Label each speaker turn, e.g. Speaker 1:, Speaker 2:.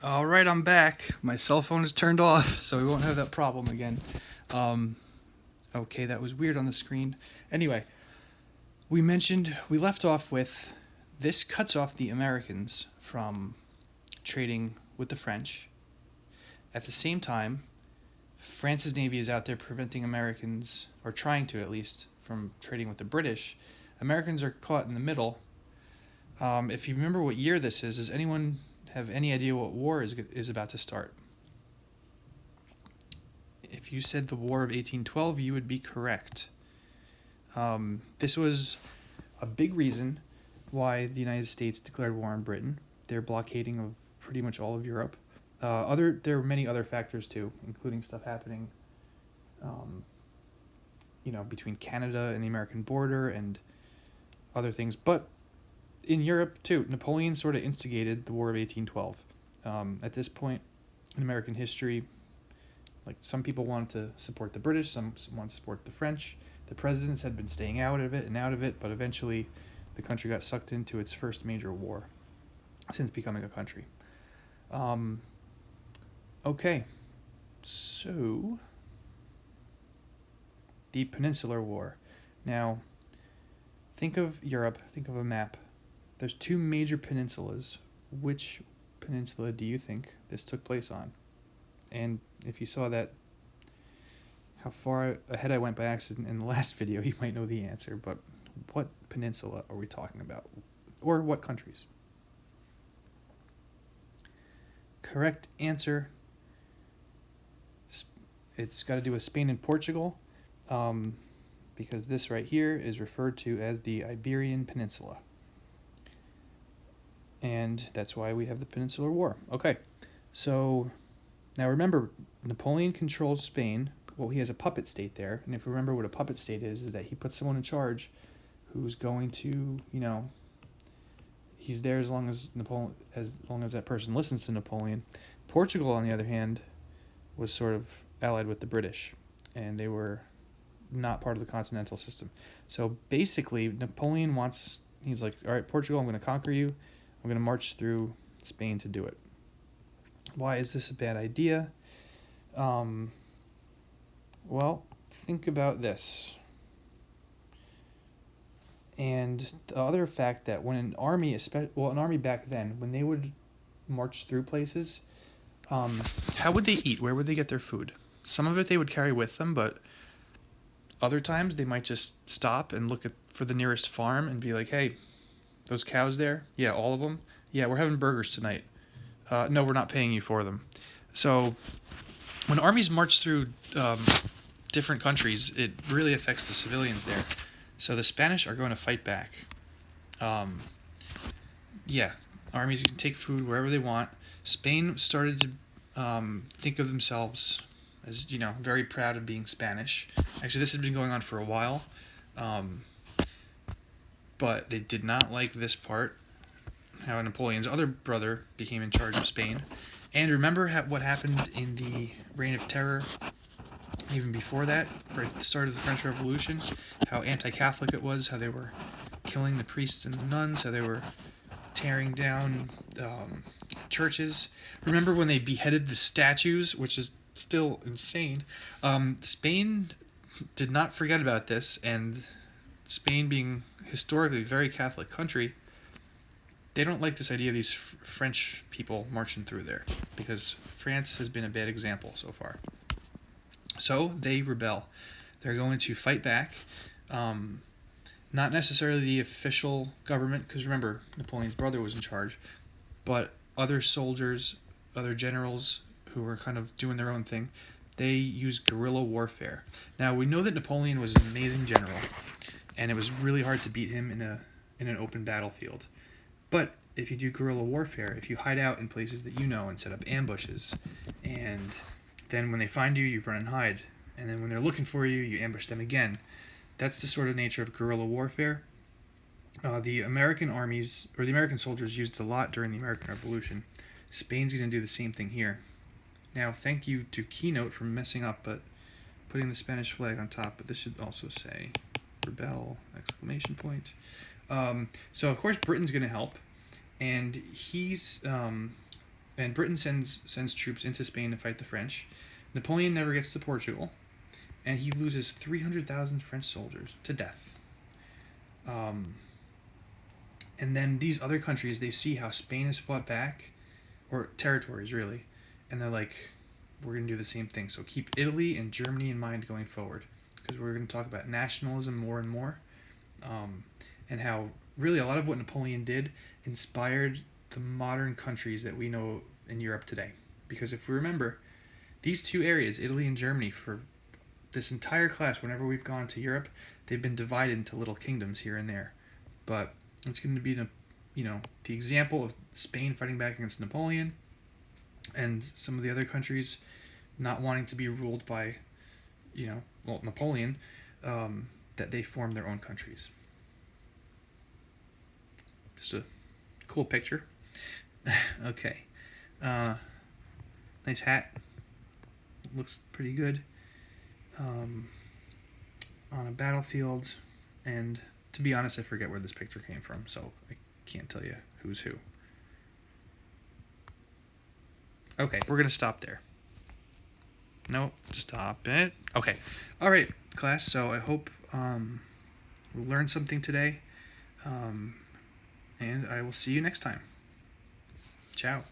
Speaker 1: All right, I'm back. My cell phone is turned off, so we won't have that problem again. Um, okay, that was weird on the screen. Anyway, we left off with this cuts off the Americans from trading with the French. At the same time, France's navy is out there preventing Americans, or trying to at least, from trading with the British. Americans are caught in the middle. If you remember what year this is, does anyone have any idea what war is about to start? If you said the War of 1812, you would be correct. This was a big reason why the United States declared war on Britain. Their blockading of pretty much all of Europe. There were many other factors too, including stuff happening, between Canada and the American border and other things. But in Europe too, Napoleon sort of instigated the War of 1812. At this point in American history, like some people wanted to support the British, some wanted to support the French. The presidents had been staying out of it, but eventually the country got sucked into its first major war since becoming a country. Okay, so the Peninsular War. Now, think of Europe, think of a map. There's two major peninsulas. Which peninsula do you think this took place on? And if you saw that, how far ahead I went by accident in the last video, you might know the answer, but what peninsula are we talking about? Or what countries? Correct answer. It's got to do with Spain and Portugal, because this right here is referred to as the Iberian Peninsula. And that's why we have the Peninsular War. Okay, so now remember, Napoleon controls Spain. Well, he has a puppet state there, and if you remember what a puppet state is that he puts someone in charge who's going to, he's there as long as that person listens to Napoleon. Portugal, on the other hand, was sort of allied with the British, and they were not part of the continental system. So basically, he's like, all right, Portugal, I'm going to conquer you. I'm going to march through Spain to do it. Why is this a bad idea? Well, think about this. And the other fact that when an army back then, when they would march through places, how would they eat? Where would they get their food? Some of it they would carry with them, but other times they might just stop and look for the nearest farm and be like, hey, those cows there? Yeah, all of them? Yeah, we're having burgers tonight. No, we're not paying you for them. So when armies march through different countries, it really affects the civilians there. So the Spanish are going to fight back. Armies can take food wherever they want. Spain started to think of themselves as, very proud of being Spanish. Actually, this has been going on for a while. But they did not like this part, how Napoleon's other brother became in charge of Spain. And remember what happened in the Reign of Terror, even before that, right at the start of the French Revolution, how anti-Catholic it was, how they were killing the priests and the nuns, how they were tearing down churches. Remember when they beheaded the statues, which is still insane. Spain did not forget about this, and Spain being historically a very Catholic country, they don't like this idea of these French people marching through there, because France has been a bad example so far. So they rebel. They're going to fight back. Not necessarily the official government, because remember, Napoleon's brother was in charge, but other soldiers, other generals who were kind of doing their own thing, they used guerrilla warfare. Now, we know that Napoleon was an amazing general, and it was really hard to beat him in an open battlefield. But if you do guerrilla warfare, if you hide out in places that you know and set up ambushes, and then when they find you, you run and hide, and then when they're looking for you, you ambush them again. That's the sort of nature of guerrilla warfare. The American armies, or the American soldiers, used it a lot during the American Revolution. Spain's going to do the same thing here. Now, thank you to Keynote for messing up, but putting the Spanish flag on top, but this should also say rebel, exclamation point. So, of course, Britain's going to help, and he's and Britain sends troops into Spain to fight the French. Napoleon never gets to Portugal, and he loses 300,000 French soldiers to death. And then these other countries, they see how Spain has fought back, or territories really, and they're like, we're going to do the same thing. So keep Italy and Germany in mind going forward, because we're going to talk about nationalism more and more, and how really a lot of what Napoleon did inspired the modern countries that we know in Europe today. Because if we remember, these two areas, Italy and Germany, for this entire class, whenever we've gone to Europe, they've been divided into little kingdoms here and there. But it's going to be the example of Spain fighting back against Napoleon, and some of the other countries not wanting to be ruled by, Napoleon, that they formed their own countries. Just a cool picture. Okay. Nice hat. Looks pretty good. On a battlefield, and to be honest, I forget where this picture came from, so I can't tell you who's who. Okay, we're going to stop there. No, stop it. Okay. All right, class, so I hope we learned something today, and I will see you next time. Ciao.